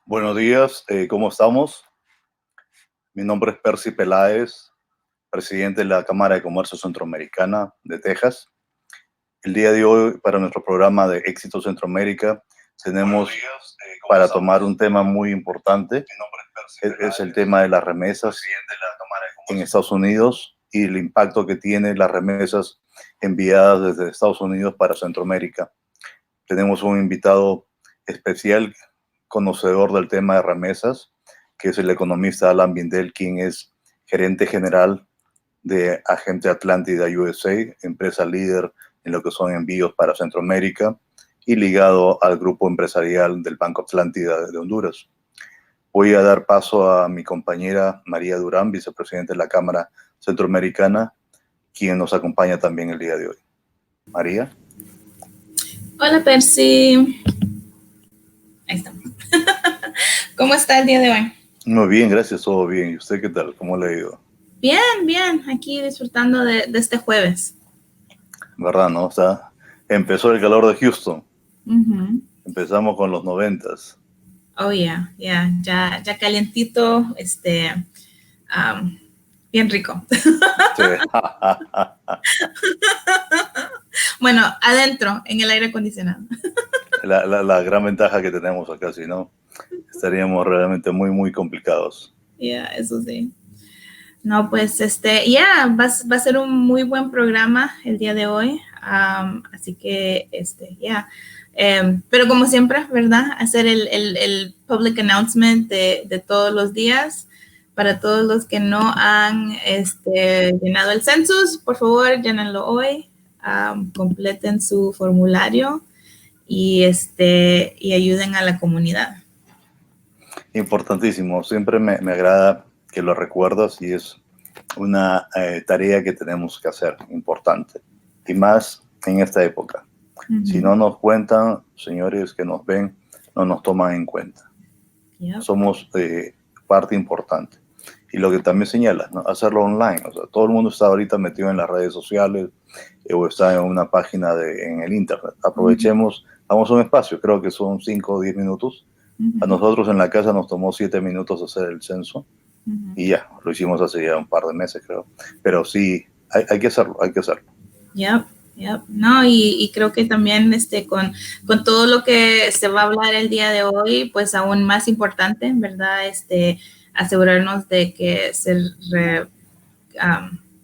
Buenos días, ¿cómo estamos? Mi nombre es Percy Peláez, presidente de la Cámara de Comercio Centroamericana de Texas. El día de hoy, para nuestro programa de Éxito Centroamérica, tenemos para tomar un tema muy importante. Es el tema de las remesas en Estados Unidos y el impacto que tienen las remesas enviadas desde Estados Unidos para Centroamérica. Tenemos un invitado especial, conocedor del tema de remesas, que es el economista Alan Bindel, quien es gerente general de Agente Atlántida USA, empresa líder en lo que son envíos para Centroamérica y ligado al grupo empresarial del Banco Atlántida de Honduras. Voy a dar paso a mi compañera María Durán, vicepresidenta de la Cámara Centroamericana, quien nos acompaña también el día de hoy. María. Hola, Percy. Ahí estamos. ¿Cómo está el día de hoy? Muy bien, gracias, todo bien. ¿Y usted qué tal? ¿Cómo le ha ido? Bien, bien. Aquí disfrutando de este jueves. ¿Verdad, no? O sea, empezó el calor de Houston. Empezamos con los 90s. Oh, yeah. Ya calientito, bien rico. Sí. Bueno, adentro, en el aire acondicionado. La gran ventaja que tenemos acá, si no, estaríamos realmente muy, muy complicados. Eso sí. No, pues, va a ser un muy buen programa el día de hoy. Así que, pero como siempre, ¿verdad? Hacer el public announcement de todos los días. Para todos los que no han llenado el census, por favor, llénenlo hoy. Completen su formulario y ayuden a la comunidad. Importantísimo. Siempre me agrada que lo recuerdas y es una tarea que tenemos que hacer, importante. Y más en esta época. Si no nos cuentan, señores que nos ven, no nos toman en cuenta. Somos parte importante. Y lo que también señalas, ¿no? Hacerlo online. O sea, todo el mundo está ahorita metido en las redes sociales o está en una página en el internet. Aprovechemos, damos un espacio, creo que son 5 o 10 minutos. A nosotros en la casa nos tomó 7 minutos hacer el censo y ya, lo hicimos hace ya un par de meses, creo. Pero sí, hay que hacerlo, hay que hacerlo. No, y creo que también con todo lo que se va a hablar el día de hoy, pues aún más importante, ¿verdad? Asegurarnos de que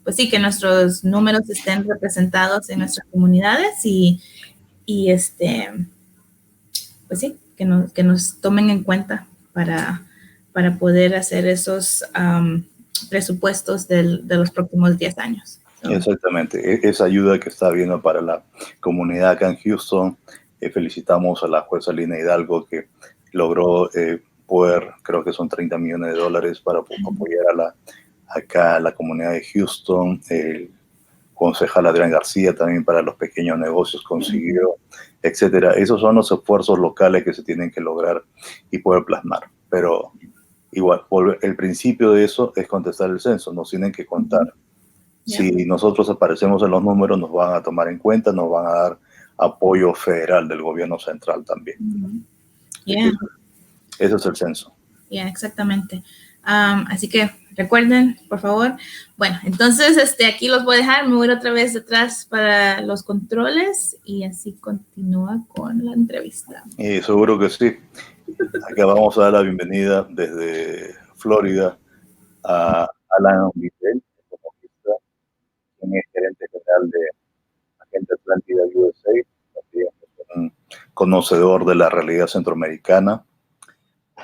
pues sí, que nuestros números estén representados en nuestras comunidades y pues sí, que nos tomen en cuenta para poder hacer esos presupuestos de los próximos 10 años. Exactamente, esa ayuda que está habiendo para la comunidad acá en Houston. Felicitamos a la jueza Lina Hidalgo que logró poder, creo que son $30 millones para apoyar acá a la comunidad de Houston. El concejal Adrián García también para los pequeños negocios consiguió, etcétera. Esos son los esfuerzos locales que se tienen que lograr y poder plasmar. Pero igual, el principio de eso es contestar el censo, nos tienen que contar. Si nosotros aparecemos en los números, nos van a tomar en cuenta, nos van a dar apoyo federal del gobierno central también. Eso es el censo. Exactamente. Así que recuerden, por favor. Bueno, entonces aquí los voy a dejar. Me voy a ir otra vez detrás para los controles y así continúa con la entrevista. Seguro que sí. Acá vamos a dar la bienvenida desde Florida a Alan Bindel, quien es gerente general de Agente Atlántida USA, un conocedor de la realidad centroamericana.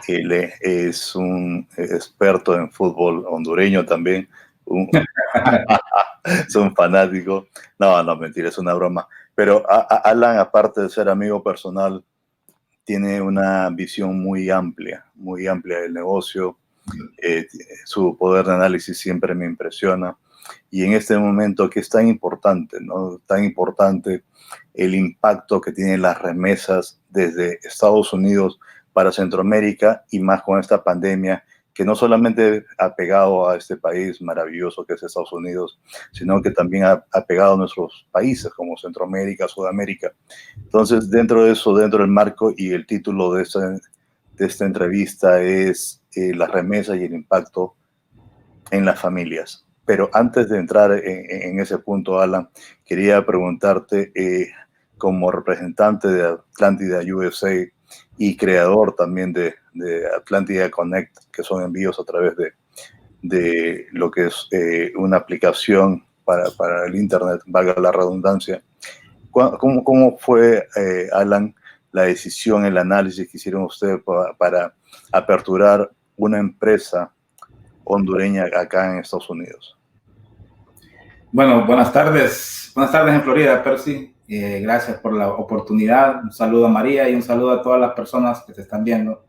Él es un experto en fútbol hondureño también, es un fanático. No, mentira, es una broma. Pero Alan, aparte de ser amigo personal, tiene una visión muy amplia del negocio. Su poder de análisis siempre me impresiona. Y en este momento que es tan importante, ¿no? Tan importante el impacto que tienen las remesas desde Estados Unidos para Centroamérica y más con esta pandemia que no solamente ha pegado a este país maravilloso que es Estados Unidos, sino que también ha pegado a nuestros países como Centroamérica, Sudamérica. Entonces, dentro de eso, dentro del marco y el título de de esta entrevista es las remesas y el impacto en las familias. Pero antes de entrar en ese punto, Alan, quería preguntarte, como representante de Atlántida USA y creador también de Atlántida Connect, que son envíos a través de lo que es una aplicación para el Internet, valga la redundancia. ¿Cómo fue, Alan, la decisión, el análisis que hicieron ustedes para aperturar una empresa hondureña acá en Estados Unidos? Bueno, buenas tardes en Florida, Percy. Gracias por la oportunidad. Un saludo a María y un saludo a todas las personas que te están viendo.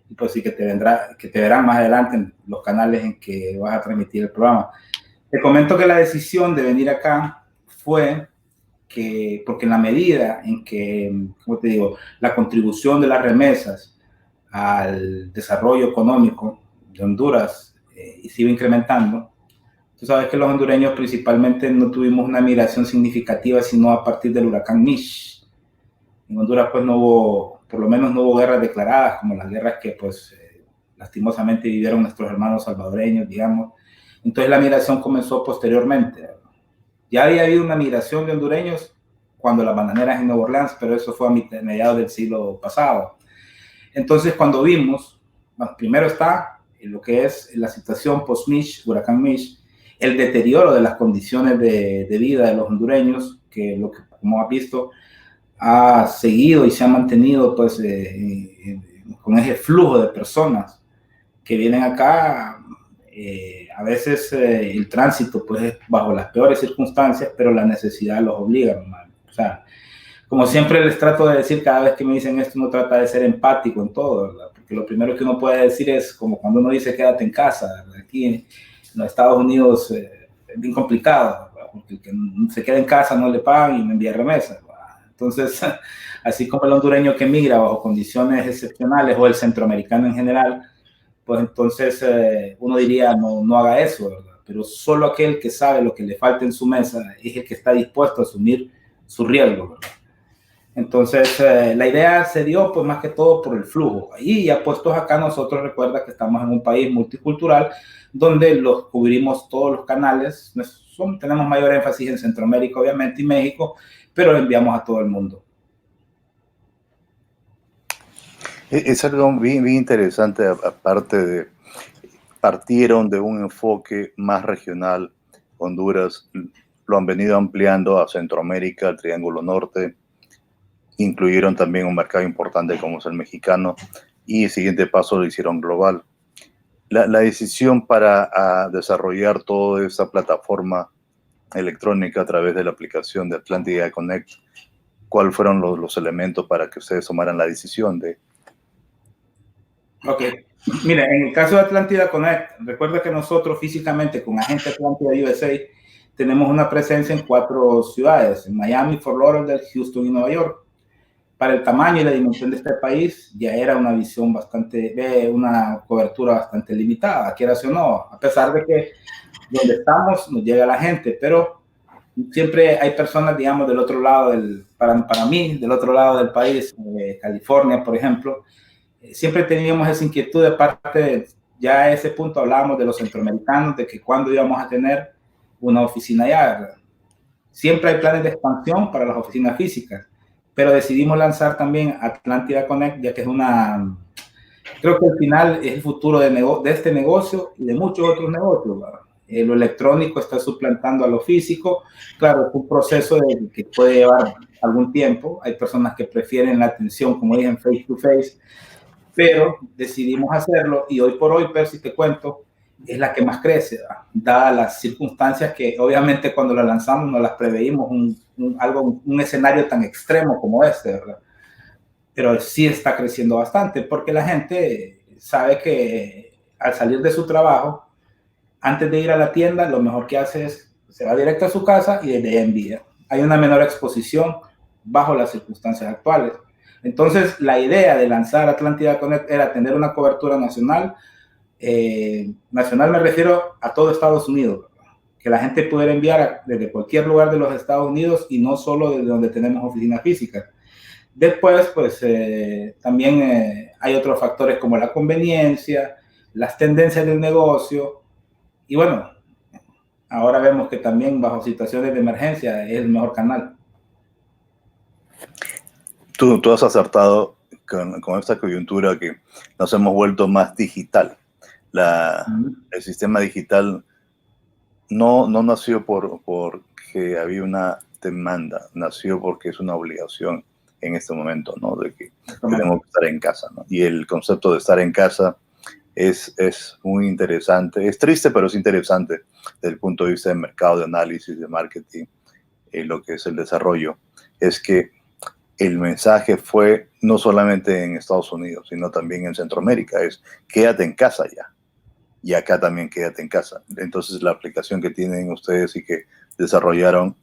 Y pues sí, que te verán más adelante en los canales en que vas a transmitir el programa. Te comento que la decisión de venir acá fue porque en la medida en que, como te digo, la contribución de las remesas al desarrollo económico de Honduras se iba incrementando. Tú sabes que los hondureños principalmente no tuvimos una migración significativa sino a partir del huracán Mish. En Honduras pues no hubo, por lo menos no hubo guerras declaradas como las guerras que pues lastimosamente vivieron nuestros hermanos salvadoreños, digamos. Entonces la migración comenzó posteriormente. Ya había habido una migración de hondureños cuando las bananeras en Nueva Orleans, pero eso fue a mediados del siglo pasado. Entonces cuando vimos, bueno, primero está lo que es la situación post-Mish, huracán Mish, el deterioro de las condiciones de vida de los hondureños, que lo que, como has visto, ha seguido y se ha mantenido pues, con ese flujo de personas que vienen acá. A veces el tránsito pues, es bajo las peores circunstancias, pero la necesidad los obliga, hermano. O sea, como siempre les trato de decir cada vez que me dicen esto, uno trata de ser empático en todo, ¿verdad? Porque lo primero que uno puede decir es como cuando uno dice quédate en casa, ¿verdad? Aquí en los Estados Unidos es bien complicado, ¿verdad? Porque el que se queda en casa no le pagan y me envía remesas, ¿verdad? Entonces, así como el hondureño que migra bajo condiciones excepcionales o el centroamericano en general, pues entonces uno diría no haga eso, ¿verdad? Pero solo aquel que sabe lo que le falta en su mesa es el que está dispuesto a asumir su riesgo, ¿verdad? Entonces, la idea se dio, pues, más que todo por el flujo. Y ya puestos acá, nosotros recuerda que estamos en un país multicultural donde los cubrimos todos los canales. Tenemos mayor énfasis en Centroamérica, obviamente, y México, pero lo enviamos a todo el mundo. Es algo bien interesante, aparte de partieron de un enfoque más regional. Honduras lo han venido ampliando a Centroamérica, al Triángulo Norte. Incluyeron también un mercado importante como es el mexicano y el siguiente paso lo hicieron global. La decisión para desarrollar toda esa plataforma electrónica a través de la aplicación de Atlántida Connect, ¿cuáles fueron los elementos para que ustedes tomaran la decisión de? Ok, mira, en el caso de Atlántida Connect, recuerda que nosotros físicamente con Agente Atlántida USA tenemos una presencia en 4 ciudades, en Miami, Fort Lauderdale, Houston y Nueva York. Para el tamaño y la dimensión de este país, ya era una visión una cobertura bastante limitada, quieras o no, a pesar de que donde estamos nos llega la gente, pero siempre hay personas, digamos, del otro lado, para mí, del otro lado del país, California, por ejemplo, siempre teníamos esa inquietud de parte, ya a ese punto hablábamos de los centroamericanos, de que cuándo íbamos a tener una oficina allá, ¿verdad? Siempre hay planes de expansión para las oficinas físicas, pero decidimos lanzar también Atlántida Connect, ya que creo que al final es el futuro de este negocio y de muchos otros negocios, ¿verdad? Lo electrónico está suplantando a lo físico. Claro, es un proceso que puede llevar algún tiempo. Hay personas que prefieren la atención, como dije, en face to face, pero decidimos hacerlo y hoy por hoy, Percy, te cuento, es la que más crece, ¿verdad? Dadas las circunstancias que obviamente cuando la lanzamos no las preveímos, un escenario tan extremo como este, ¿verdad? Pero sí está creciendo bastante porque la gente sabe que al salir de su trabajo, antes de ir a la tienda, lo mejor que hace es se va directo a su casa y desde ahí envía. Hay una menor exposición bajo las circunstancias actuales. Entonces, la idea de lanzar Atlántida Connect era tener una cobertura nacional. Nacional me refiero a todo Estados Unidos, ¿verdad? Que la gente pudiera enviar desde cualquier lugar de los Estados Unidos y no solo desde donde tenemos oficinas físicas. Después, pues también hay otros factores como la conveniencia, las tendencias del negocio, y bueno, ahora vemos que también bajo situaciones de emergencia es el mejor canal. Tú has acertado con esta coyuntura que nos hemos vuelto más digital. El sistema digital no nació porque había una demanda, nació porque es una obligación en este momento, ¿no? De que tenemos que estar en casa, ¿no? Y el concepto de estar en casa es muy interesante. Es triste, pero es interesante desde el punto de vista del mercado, de análisis, de marketing, lo que es el desarrollo. Es que el mensaje fue no solamente en Estados Unidos, sino también en Centroamérica, es quédate en casa ya. Y acá también quédate en casa. Entonces la aplicación que tienen ustedes y que desarrollaron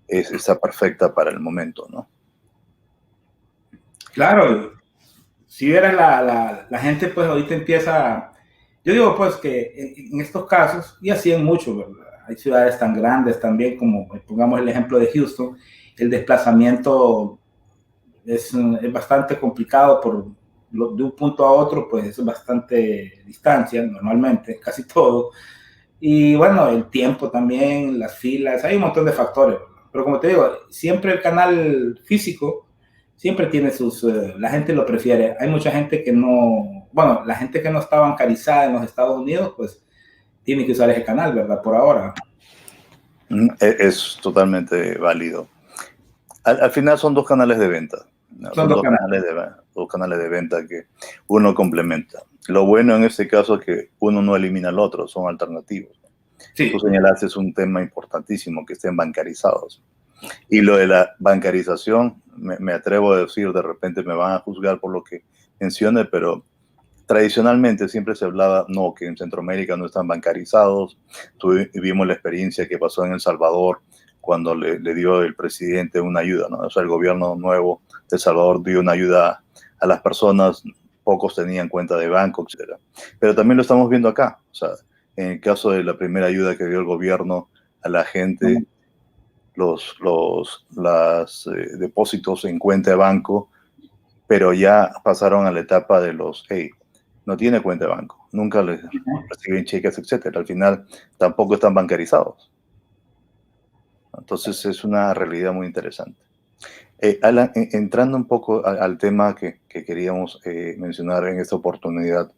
está perfecta para el momento, ¿no? Claro, si vieras la gente, pues ahorita empieza, yo digo pues que en estos casos, y así en muchos, ¿verdad? Hay ciudades tan grandes también como, pongamos el ejemplo de Houston, el desplazamiento es bastante complicado de un punto a otro, pues es bastante distancia normalmente, casi todo. Y bueno, el tiempo también, las filas, hay un montón de factores. Pero como te digo, siempre el canal físico siempre tiene la gente lo prefiere. Hay mucha gente que no, bueno, la gente que no está bancarizada en los Estados Unidos, pues tiene que usar ese canal, ¿verdad? Por ahora. Es totalmente válido. Al final son dos canales de venta. ¿No? Son dos canales de venta que uno complementa. Lo bueno en este caso es que uno no elimina al otro, son alternativos. Sí. Tú señalaste, es un tema importantísimo, que estén bancarizados. Y lo de la bancarización, me atrevo a decir, de repente me van a juzgar por lo que mencione, pero tradicionalmente siempre se hablaba, no, que en Centroamérica no están bancarizados. Tuvimos la experiencia que pasó en El Salvador, cuando le dio el presidente una ayuda, ¿no? O sea, el gobierno nuevo de El Salvador dio una ayuda a las personas, pocos tenían cuenta de banco, etc. Pero también lo estamos viendo acá. O sea, en el caso de la primera ayuda que dio el gobierno a la gente, los depósitos en cuenta de banco, pero ya pasaron a la etapa de los, hey, no tiene cuenta de banco, nunca les reciben cheques, etc. Al final tampoco están bancarizados. Entonces es una realidad muy interesante. Alan, entrando un poco al tema que queríamos mencionar en esta oportunidad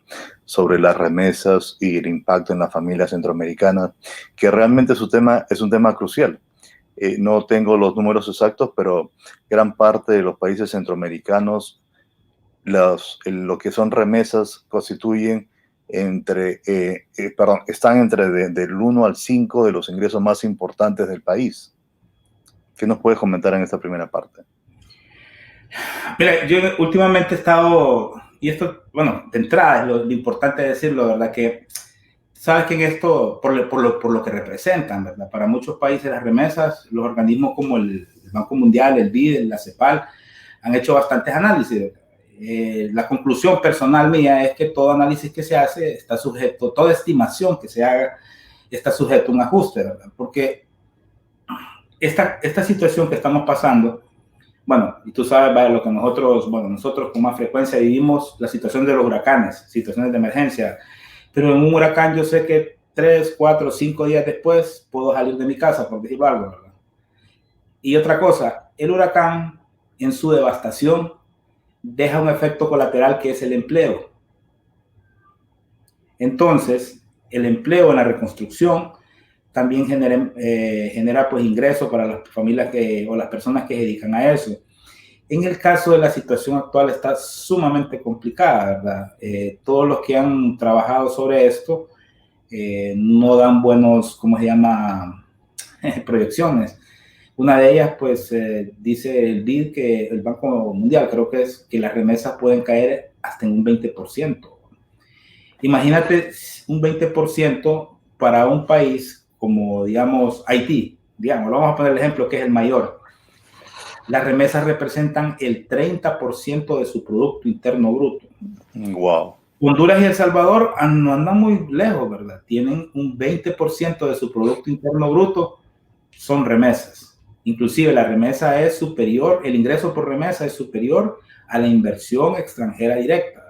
sobre las remesas y el impacto en las familias centroamericanas, que realmente es un tema crucial. No tengo los números exactos, pero gran parte de los países centroamericanos, lo que son remesas constituyen están entre del 1 al 5 de los ingresos más importantes del país. ¿Qué nos puedes comentar en esta primera parte? Mira, yo últimamente he estado, y esto, bueno, de entrada es lo importante decirlo, ¿verdad? Que sabes que en esto, por lo que representan, ¿verdad? Para muchos países las remesas, los organismos como el Banco Mundial, el BID, la CEPAL, han hecho bastantes análisis. La conclusión personal mía es que todo análisis que se hace está sujeto, toda estimación que se haga está sujeto a un ajuste, ¿verdad? Porque esta situación que estamos pasando, bueno, y tú sabes, vaya, lo que nosotros con más frecuencia vivimos, la situación de los huracanes, situaciones de emergencia, pero en un huracán yo sé que 3, 4, 5 días después puedo salir de mi casa, por decirlo algo, ¿verdad? Y otra cosa, el huracán en su devastación deja un efecto colateral que es el empleo. Entonces, el empleo en la reconstrucción también genera pues ingresos para las familias o las personas que se dedican a eso. En el caso de la situación actual está sumamente complicada, ¿verdad? Todos los que han trabajado sobre esto no dan buenos, ¿cómo se llama? Proyecciones. Una de ellas, pues, dice el BID, que el Banco Mundial, creo que es que las remesas pueden caer hasta en un 20%. Imagínate un 20% para un país como, digamos, Haití. Digamos, vamos a poner el ejemplo que es el mayor. Las remesas representan el 30% de su Producto Interno Bruto. Wow. Honduras y El Salvador no andan muy lejos, ¿verdad? Tienen un 20% de su Producto Interno Bruto, son remesas. Inclusive la remesa es superior, el ingreso por remesa es superior a la inversión extranjera directa.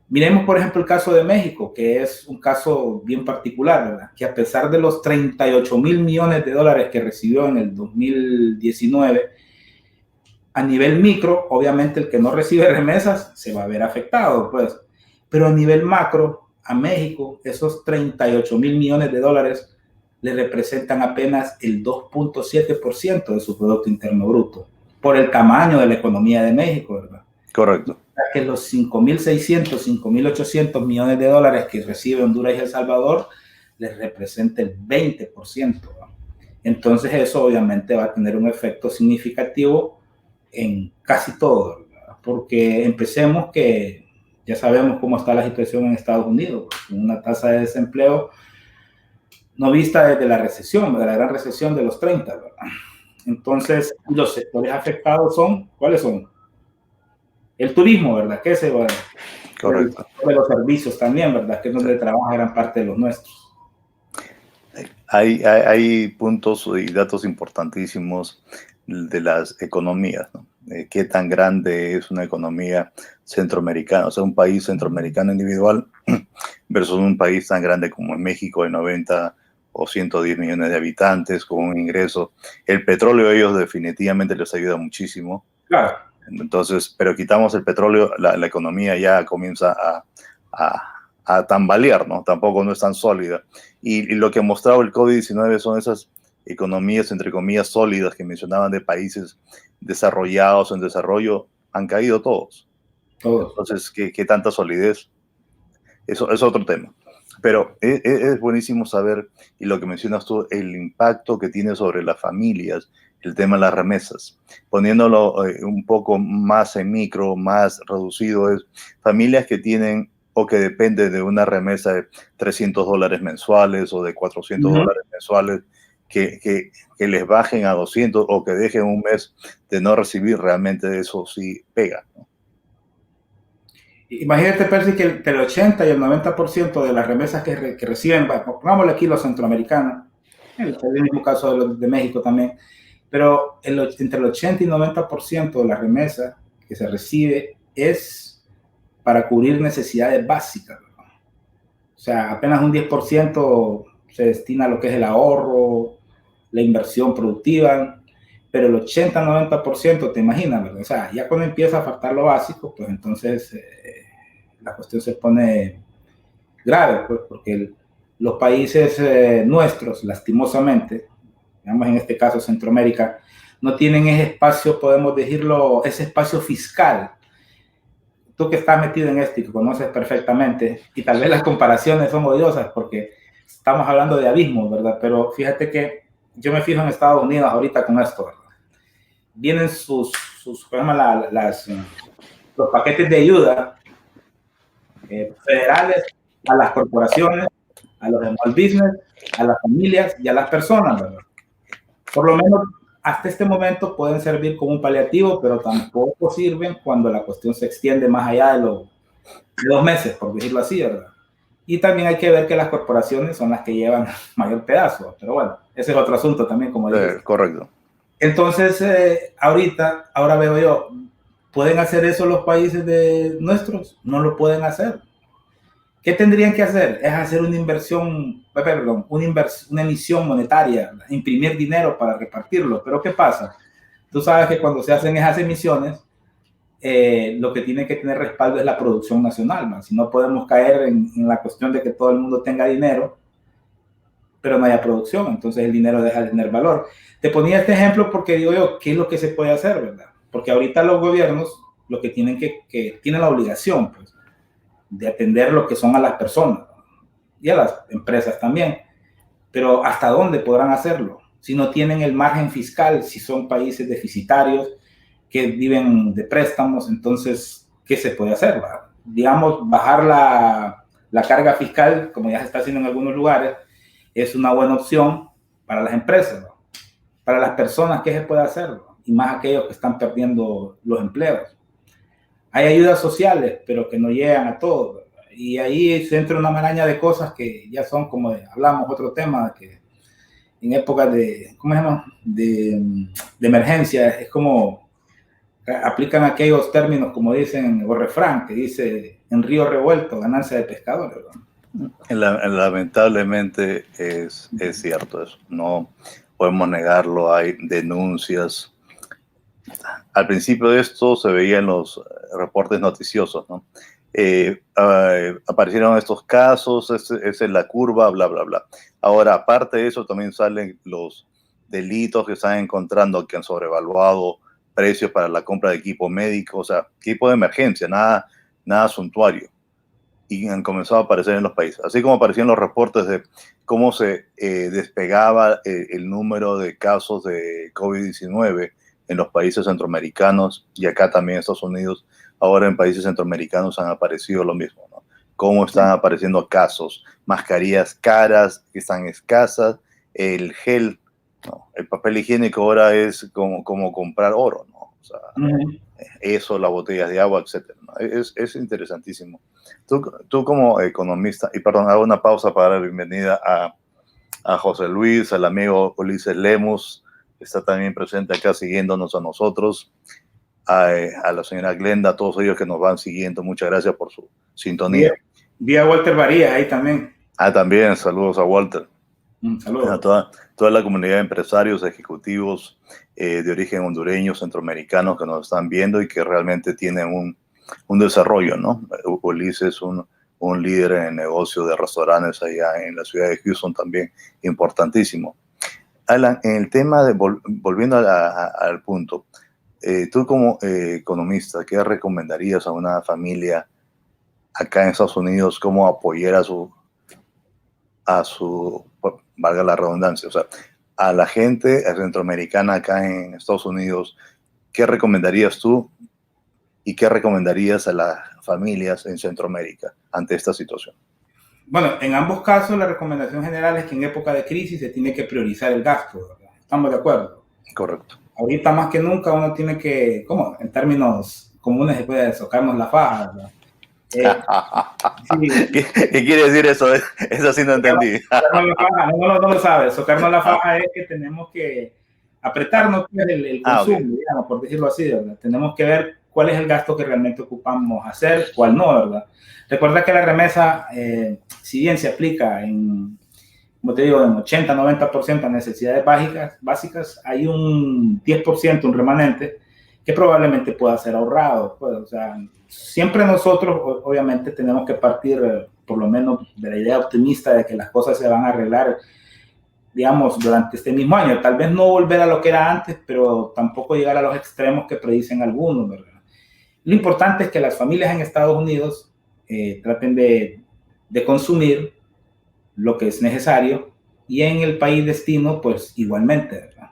Miremos, por ejemplo, el caso de México, que es un caso bien particular, ¿verdad? Que a pesar de los 38 mil millones de dólares que recibió en el 2019, a nivel micro, obviamente el que no recibe remesas se va a ver afectado, pues. Pero a nivel macro, a México, esos 38 mil millones de dólares le representan apenas el 2.7% de su Producto Interno Bruto, por el tamaño de la economía de México, ¿verdad? Correcto. Que los 5.600, 5.800 millones de dólares que recibe Honduras y El Salvador les representa el 20%, ¿no? Entonces eso obviamente va a tener un efecto significativo en casi todo, ¿verdad? Porque empecemos que ya sabemos cómo está la situación en Estados Unidos, con una tasa de desempleo no vista desde la recesión, de la gran recesión de los 30, ¿verdad? Entonces los sectores afectados son, ¿cuáles son? El turismo, ¿verdad? Que se va. Correcto. De los servicios también, ¿verdad? Que es donde trabaja gran parte de los nuestros. Hay puntos y datos importantísimos de las economías, ¿no? Qué tan grande es una economía centroamericana, o sea, un país centroamericano individual versus un país tan grande como en México, de 90 o 110 millones de habitantes, con un ingreso. El petróleo a ellos definitivamente les ayuda muchísimo. Claro. Entonces, pero quitamos el petróleo, la economía ya comienza a tambalear, ¿no? Tampoco no es tan sólida. Y lo que ha mostrado el COVID-19 son esas economías, entre comillas, sólidas que mencionaban de países desarrollados o en desarrollo, han caído todos. Entonces, ¿qué tanta solidez? Eso es otro tema. Pero es buenísimo saber, y lo que mencionas tú, el impacto que tiene sobre las familias, el tema de las remesas. Poniéndolo un poco más en micro, más reducido, es familias que tienen o que dependen de una remesa de $300 mensuales o de $400 mensuales, que les bajen a 200 o que dejen un mes de no recibir, realmente eso sí pega, ¿no? Imagínate, Percy, que el 80 y el 90% de las remesas que reciben, pongámosle aquí los centroamericanos, el mismo caso de México también, pero entre el 80 y 90% de las remesas que se recibe es para cubrir necesidades básicas, ¿no? O sea, apenas un 10% se destina a lo que es el ahorro, la inversión productiva, pero el 80-90%, te imaginas, ¿verdad? O sea, ya cuando empieza a faltar lo básico, pues entonces la cuestión se pone grave, pues, porque los países nuestros, lastimosamente, digamos en este caso Centroamérica, no tienen ese espacio, podemos decirlo, ese espacio fiscal. Tú que estás metido en esto y que conoces perfectamente, y tal vez las comparaciones son odiosas porque estamos hablando de abismos, ¿verdad? Pero fíjate que yo me fijo en Estados Unidos ahorita con esto, ¿verdad? Vienen los paquetes de ayuda federales a las corporaciones, a los small business, a las familias y a las personas, ¿verdad? Por lo menos hasta este momento pueden servir como un paliativo, pero tampoco sirven cuando la cuestión se extiende más allá de 2 meses, por decirlo así, ¿verdad? Y también hay que ver que las corporaciones son las que llevan mayor pedazo, pero bueno, ese es otro asunto también, como dices. Correcto. Entonces, ahora veo yo, ¿pueden hacer eso los países nuestros? No lo pueden hacer. ¿Qué tendrían que hacer? Es hacer una emisión monetaria, imprimir dinero para repartirlo. Pero ¿qué pasa? Tú sabes que cuando se hacen esas emisiones, lo que tiene que tener respaldo es la producción nacional, ¿no? Si no podemos caer en la cuestión de que todo el mundo tenga dinero, pero no haya producción, entonces el dinero deja de tener valor. Te ponía este ejemplo porque digo yo, ¿qué es lo que se puede hacer, verdad? Porque ahorita los gobiernos lo que tienen tienen la obligación, pues, de atender lo que son a las personas, ¿no? Y a las empresas también. Pero ¿hasta dónde podrán hacerlo? Si no tienen el margen fiscal, si son países deficitarios que viven de préstamos, entonces, ¿qué se puede hacer, ¿verdad? Digamos, bajar la carga fiscal, como ya se está haciendo en algunos lugares, es una buena opción para las empresas, ¿no? Para las personas, ¿qué se puede hacer, ¿no? Y más aquellos que están perdiendo los empleos. Hay ayudas sociales, pero que no llegan a todos, ¿verdad? Y ahí se entra una maraña de cosas que ya son, como hablamos, otro tema, que en épocas de, ¿cómo se llama? De emergencia, es como aplican aquellos términos como dicen, o refrán que dice, en río revuelto, ganancia de pescadores, ¿no? Lamentablemente es cierto eso, no podemos negarlo, hay denuncias. Al principio de esto se veía en los reportes noticiosos, ¿no? Aparecieron estos casos, esa es la curva, bla, bla, bla. Ahora, aparte de eso, también salen los delitos que están encontrando, que han sobrevaluado precios para la compra de equipo médico, o sea, equipo de emergencia, nada suntuario. Y han comenzado a aparecer en los países. Así como aparecían los reportes de cómo se despegaba el número de casos de COVID-19 en los países centroamericanos y acá también en Estados Unidos. Ahora en países centroamericanos han aparecido lo mismo, ¿no? Cómo están apareciendo casos, mascarillas caras que están escasas, el gel, ¿no? El papel higiénico ahora es como comprar oro, ¿no? O sea, eso, las botellas de agua, etcétera, ¿no? Es interesantísimo. Tú como economista, y perdón, hago una pausa para dar la bienvenida a José Luis, al amigo Ulises Lemus, que está también presente acá siguiéndonos a nosotros, a la señora Glenda, a todos ellos que nos van siguiendo. Muchas gracias por su sintonía. Vi a Walter Varías ahí también. También saludos a Walter. Saludos. A toda la comunidad de empresarios, ejecutivos de origen hondureño, centroamericanos que nos están viendo y que realmente tienen un desarrollo, ¿no? Ulises es un líder en el negocio de restaurantes allá en la ciudad de Houston también, importantísimo. Alan, en el tema de, volviendo al punto, tú como economista, ¿qué recomendarías a una familia acá en Estados Unidos, cómo apoyar a su, valga la redundancia, o sea, a la gente centroamericana acá en Estados Unidos? ¿Qué recomendarías tú y qué recomendarías a las familias en Centroamérica ante esta situación? Bueno, en ambos casos la recomendación general es que en época de crisis se tiene que priorizar el gasto, ¿verdad? ¿Estamos de acuerdo? Correcto. Ahorita más que nunca uno tiene que, ¿cómo? En términos comunes se puede socarnos la faja, ¿verdad? Sí. ¿Qué quiere decir eso? Eso sí no entendí. No lo sabes. Socarnos la faja es que tenemos que apretarnos el consumo, okay, digamos, por decirlo así, ¿verdad? Tenemos que ver cuál es el gasto que realmente ocupamos hacer, cuál no, ¿verdad? Recuerda que la remesa, si bien se aplica en, como te digo, en 80-90% a necesidades básicas, hay un 10%, un remanente, que probablemente pueda ser ahorrado. Pues, o sea, siempre nosotros, obviamente, tenemos que partir, por lo menos, de la idea optimista de que las cosas se van a arreglar, digamos, durante este mismo año. Tal vez no volver a lo que era antes, pero tampoco llegar a los extremos que predicen algunos, ¿verdad? Lo importante es que las familias en Estados Unidos traten de consumir lo que es necesario y en el país destino, pues igualmente, ¿verdad?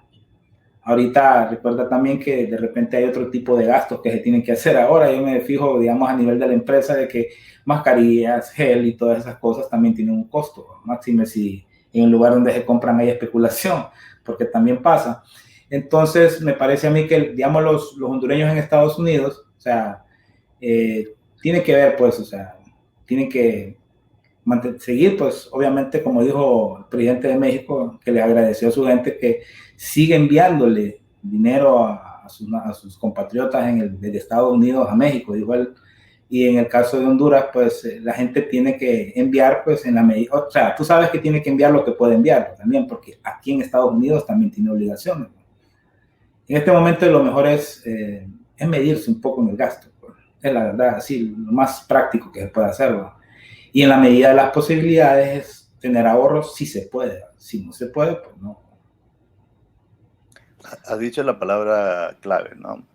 Ahorita recuerda también que de repente hay otro tipo de gastos que se tienen que hacer. Ahora yo me fijo, digamos, a nivel de la empresa de que mascarillas, gel y todas esas cosas también tienen un costo. Máxime si en el lugar donde se compran hay especulación, porque también pasa. Entonces, me parece a mí que, digamos, los hondureños en Estados Unidos, o sea, tienen que ver, pues, o sea, tienen que seguir, pues, obviamente, como dijo el presidente de México, que le agradeció a su gente que sigue enviándole dinero a sus compatriotas de Estados Unidos a México, igual. Y en el caso de Honduras, pues, la gente tiene que enviar, pues, en la medida, o sea, tú sabes que tiene que enviar lo que puede enviar también, porque aquí en Estados Unidos también tiene obligaciones, ¿no? En este momento lo mejor es medirse un poco en el gasto, pues. Es la verdad, así, lo más práctico que se puede hacer, ¿no? Y en la medida de las posibilidades es tener ahorros si se puede. Si no se puede, pues no. Has dicho la palabra clave, ¿no?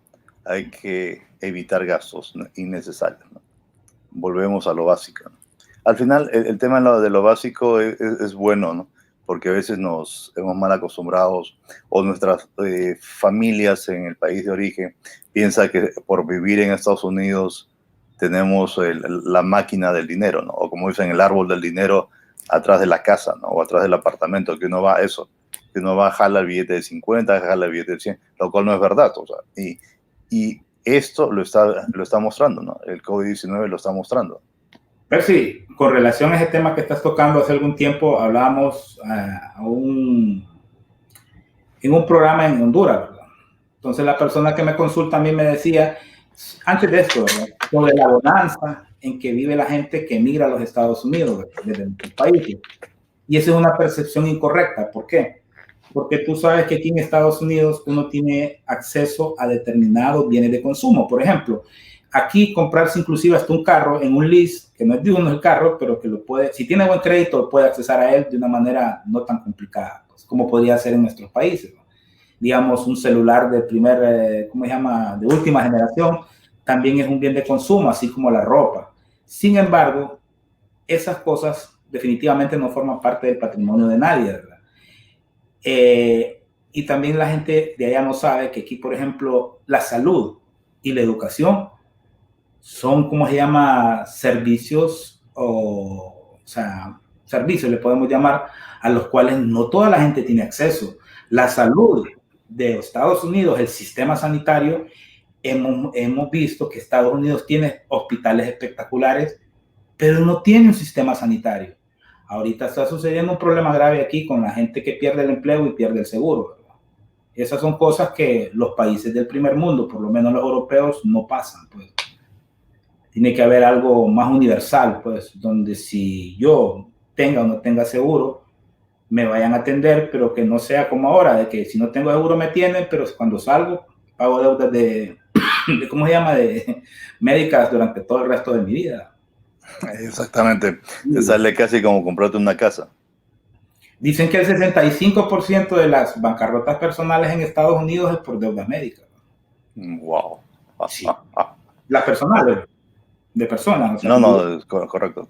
Hay que evitar gastos innecesarios, ¿no? Volvemos a lo básico, ¿no? Al final, el tema de lo básico es bueno, ¿no? Porque a veces nos hemos mal acostumbrados o nuestras familias en el país de origen piensan que por vivir en Estados Unidos tenemos la máquina del dinero, ¿no? O como dicen, el árbol del dinero atrás de la casa, ¿no? O atrás del apartamento, que uno va a eso, que uno va a jalar el billete de 50, jala el billete de 100, lo cual no es verdad, o sea, y esto lo está mostrando, ¿no? El COVID-19 lo está mostrando. Percy, con relación a ese tema que estás tocando, hace algún tiempo hablábamos a un en un programa en Honduras, ¿verdad? Entonces la persona que me consulta a mí me decía, antes de esto, ¿verdad?, sobre la bonanza en que vive la gente que emigra a los Estados Unidos desde nuestros países. Y esa es una percepción incorrecta. ¿Por qué? Porque tú sabes que aquí en Estados Unidos uno tiene acceso a determinados bienes de consumo. Por ejemplo, aquí comprarse inclusive hasta un carro en un lease, que no es de uno el carro, pero que lo puede, si tiene buen crédito, puede accesar a él de una manera no tan complicada, pues, como podría ser en nuestros países, ¿no? Digamos, un celular de ¿cómo se llama?, de última generación, también es un bien de consumo, así como la ropa. Sin embargo, esas cosas definitivamente no forman parte del patrimonio de nadie, ¿verdad? Y también la gente de allá no sabe que aquí, por ejemplo, la salud y la educación son, ¿cómo se llama?, servicios, o sea, servicios le podemos llamar, a los cuales no toda la gente tiene acceso. La salud de Estados Unidos, el sistema sanitario, hemos visto que Estados Unidos tiene hospitales espectaculares, pero no tiene un sistema sanitario. Ahorita está sucediendo un problema grave aquí con la gente que pierde el empleo y pierde el seguro, ¿verdad? Esas son cosas que los países del primer mundo, por lo menos los europeos, no pasan, pues. Tiene que haber algo más universal, pues, donde si yo tenga o no tenga seguro, me vayan a atender, pero que no sea como ahora, de que si no tengo seguro me tienen, pero cuando salgo pago deudas de ¿cómo se llama?, de médicas durante todo el resto de mi vida. Exactamente. Te sale casi como comprarte una casa. Dicen que el 65% de las bancarrotas personales en Estados Unidos es por deudas médicas. Wow. Sí. Las personales, de personas. O sea, no, correcto.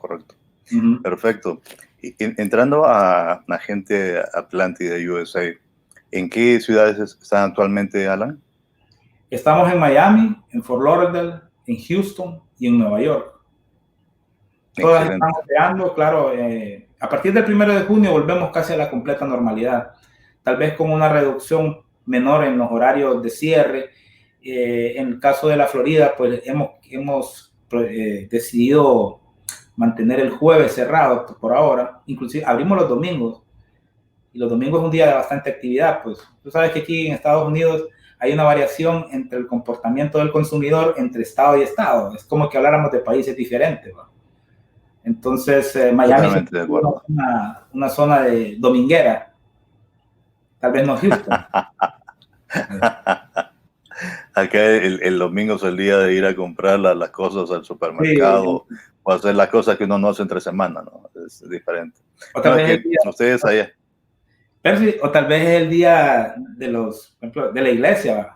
Perfecto. Y entrando a la gente Atlántida, USA, ¿en qué ciudades están actualmente, Alan? Estamos en Miami, en Fort Lauderdale, en Houston y en Nueva York. Todas Excelente. están operando, claro. A partir del 1 de junio volvemos casi a la completa normalidad. Tal vez con una reducción menor en los horarios de cierre. En el caso de la Florida, pues hemos decidido mantener el jueves cerrado por ahora. Inclusive abrimos los domingos. Y los domingos es un día de bastante actividad. Pues tú sabes que aquí en Estados Unidos hay una variación entre el comportamiento del consumidor entre estado y estado. Es como que habláramos de países diferentes, ¿no? Entonces, Miami es una zona de dominguera. Tal vez no Houston. Acá el domingo es el día de ir a comprar las cosas al supermercado, sí, o hacer las cosas que uno no hace entre semana, ¿no? Es diferente. O tal vez ustedes allá. O tal vez es el día de por ejemplo, de la iglesia,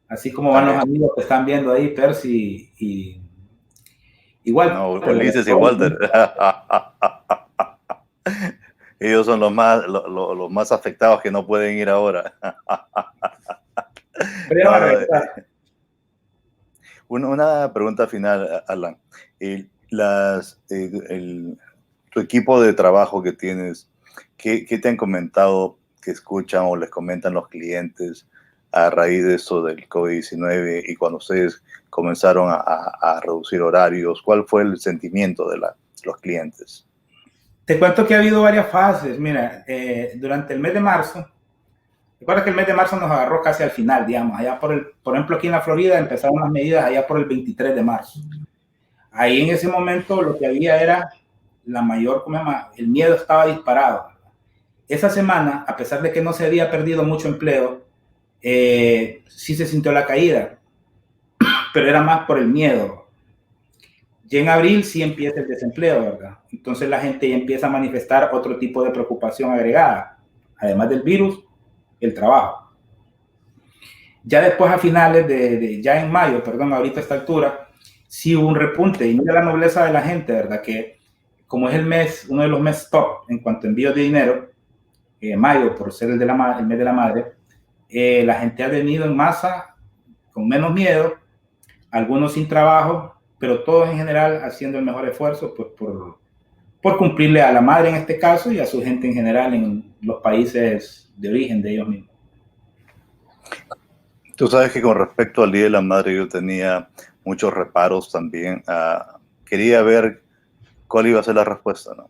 así como van los amigos que están viendo ahí, Percy y igual. No, Ulises y Walter. Ellos son los más afectados que no pueden ir ahora. Una pregunta final, Alan. Tu equipo de trabajo que tienes, ¿qué te han comentado que escuchan o les comentan los clientes a raíz de eso del COVID-19 y cuando ustedes comenzaron a reducir horarios? ¿Cuál fue el sentimiento de los clientes? Te cuento que ha habido varias fases. Mira, durante el mes de marzo, recuerda que el mes de marzo nos agarró casi al final, digamos, allá por ejemplo, aquí en la Florida empezaron las medidas allá por el 23 de marzo. Ahí en ese momento lo que había era la mayor, ¿cómo se llama?, el miedo estaba disparado. Esa semana, a pesar de que no se había perdido mucho empleo, sí se sintió la caída, pero era más por el miedo. Ya en abril sí empieza el desempleo, ¿verdad? Entonces la gente ya empieza a manifestar otro tipo de preocupación agregada, además del virus, el trabajo. Ya después a finales ya en mayo, perdón, ahorita a esta altura, sí hubo un repunte, y mira la nobleza de la gente, ¿verdad? Que como es el mes, uno de los meses top en cuanto a envíos de dinero, mayo, por ser el mes de la madre, la gente ha venido en masa, con menos miedo, algunos sin trabajo, pero todos en general haciendo el mejor esfuerzo pues, por cumplirle a la madre en este caso y a su gente en general en los países de origen de ellos mismos. Tú sabes que con respecto al Día de la Madre yo tenía muchos reparos también. Quería ver cuál iba a ser la respuesta, ¿no?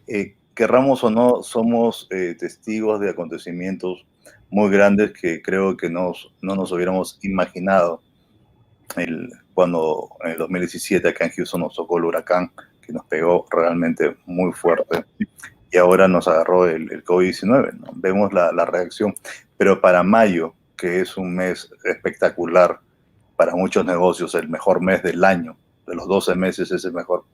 ¿Qué querramos o no, somos testigos de acontecimientos muy grandes que creo que no nos hubiéramos imaginado cuando en el 2017 acá en Houston nos tocó el huracán, que nos pegó realmente muy fuerte, y ahora nos agarró el COVID-19, ¿no? Vemos la reacción, pero para mayo, que es un mes espectacular para muchos negocios, el mejor mes del año, de los 12 meses es el mejor,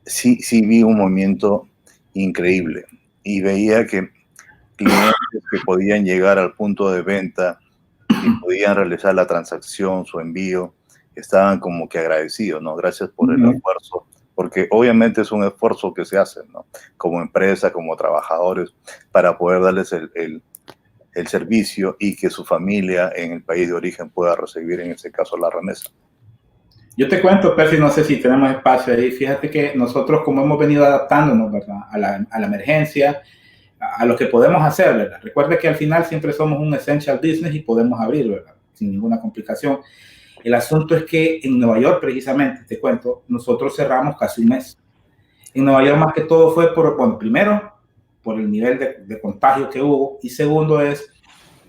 sí vi un movimiento increíble y veía que clientes que podían llegar al punto de venta y podían realizar la transacción, su envío, estaban como que agradecidos, ¿no? Gracias por el esfuerzo, porque obviamente es un esfuerzo que se hace, ¿no? Como empresa, como trabajadores, para poder darles el servicio y que su familia en el país de origen pueda recibir, en este caso, la remesa. Yo te cuento, Percy, no sé si tenemos espacio ahí. Fíjate que nosotros, como hemos venido adaptándonos, ¿verdad?, a la emergencia, a lo que podemos hacer, ¿verdad? Recuerde que al final siempre somos un essential business y podemos abrir, ¿verdad?, sin ninguna complicación. El asunto es que en Nueva York, precisamente, te cuento, nosotros cerramos casi un mes. En Nueva York, más que todo, fue bueno, primero, por el nivel de contagio que hubo, y segundo es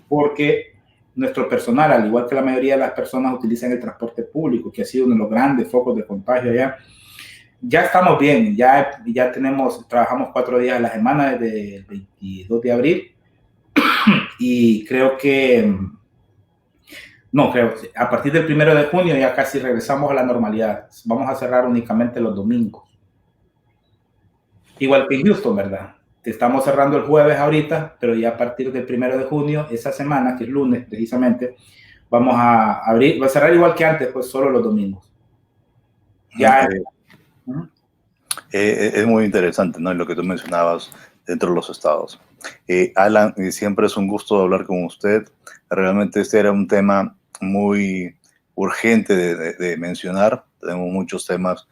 porque nuestro personal, al igual que la mayoría de las personas, utilizan el transporte público, que ha sido uno de los grandes focos de contagio allá. Ya estamos bien, ya trabajamos 4 días a la semana desde el 22 de abril y creo que, a partir del 1 de junio ya casi regresamos a la normalidad. Vamos a cerrar únicamente los domingos. Igual que en Houston, ¿verdad? Estamos cerrando el jueves ahorita, pero ya a partir del 1 de junio, esa semana, que es lunes precisamente, vamos a abrir, va a cerrar igual que antes, pues solo los domingos. Ya. Es muy interesante, ¿no? Lo que tú mencionabas dentro de los estados. Alan, siempre es un gusto hablar con usted. Realmente este era un tema muy urgente de mencionar. Tenemos muchos temas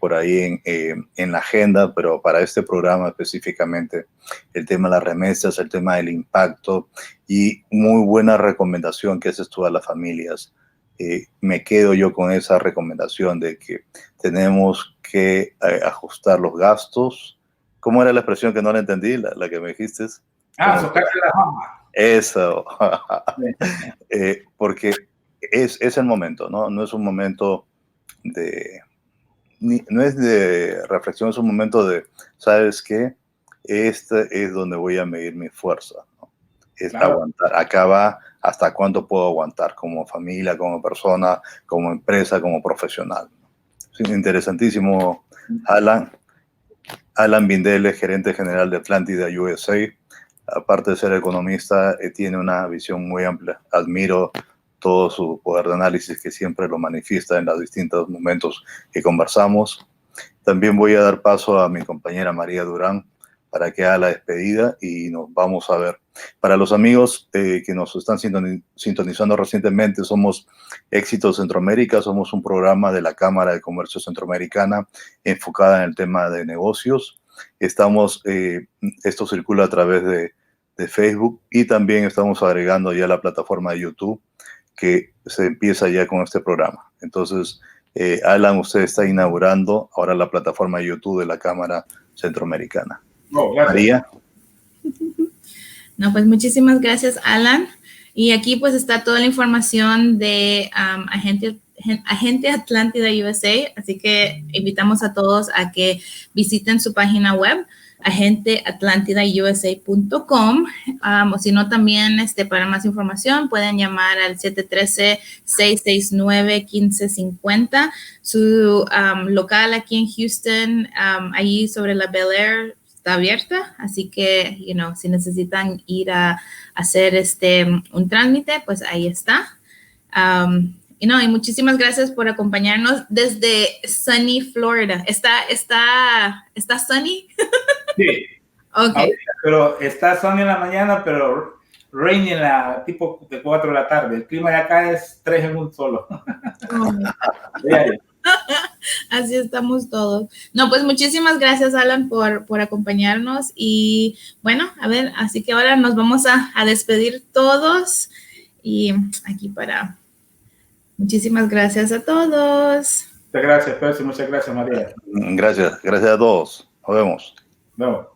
por ahí en la agenda, pero para este programa específicamente el tema de las remesas, el tema del impacto y muy buena recomendación que haces tú a las familias. Me quedo yo con esa recomendación de que tenemos que ajustar los gastos. ¿Cómo era la expresión que no la entendí, la que me dijiste? Socarse la mama. Eso. Porque es el momento, ¿no? No es un momento no es de reflexión, es un momento de, ¿sabes qué? Este es donde voy a medir mi fuerza, ¿no? Es claro. Aguantar. Acá va hasta cuánto puedo aguantar como familia, como persona, como empresa, como profesional. Sí, interesantísimo, Alan. Alan Bindele, gerente general de Atlántida USA. Aparte de ser economista, tiene una visión muy amplia. Admiro todo su poder de análisis que siempre lo manifiesta en los distintos momentos que conversamos. También voy a dar paso a mi compañera María Durán para que haga la despedida y nos vamos a ver. Para los amigos que nos están sintonizando recientemente, somos Éxitos Centroamérica, somos un programa de la Cámara de Comercio Centroamericana enfocada en el tema de negocios. Esto circula a través de Facebook y también estamos agregando ya la plataforma de YouTube que se empieza ya con este programa. Entonces, Alan, usted está inaugurando ahora la plataforma de YouTube de la Cámara Centroamericana. María. No, pues muchísimas gracias, Alan. Y aquí pues está toda la información de Agente Atlántida USA, así que invitamos a todos a que visiten su página web, agenteatlantidausa.com, o si no también para más información pueden llamar al 713-669-1550. Su local aquí en Houston, allí sobre la Bel Air, está abierta, así que, si necesitan ir a hacer un trámite, pues ahí está. Y muchísimas gracias por acompañarnos desde sunny Florida. ¿Está sunny? Sí. Okay. Pero está sunny en la mañana, pero rainy en tipo de 4 de la tarde. El clima de acá es 3 en un solo. Así estamos todos. No, pues muchísimas gracias, Alan, por acompañarnos. Y bueno, a ver, así que ahora nos vamos a despedir todos. Y aquí muchísimas gracias a todos. Muchas gracias, Percy. Muchas gracias, María. Gracias a todos. Nos vemos. No.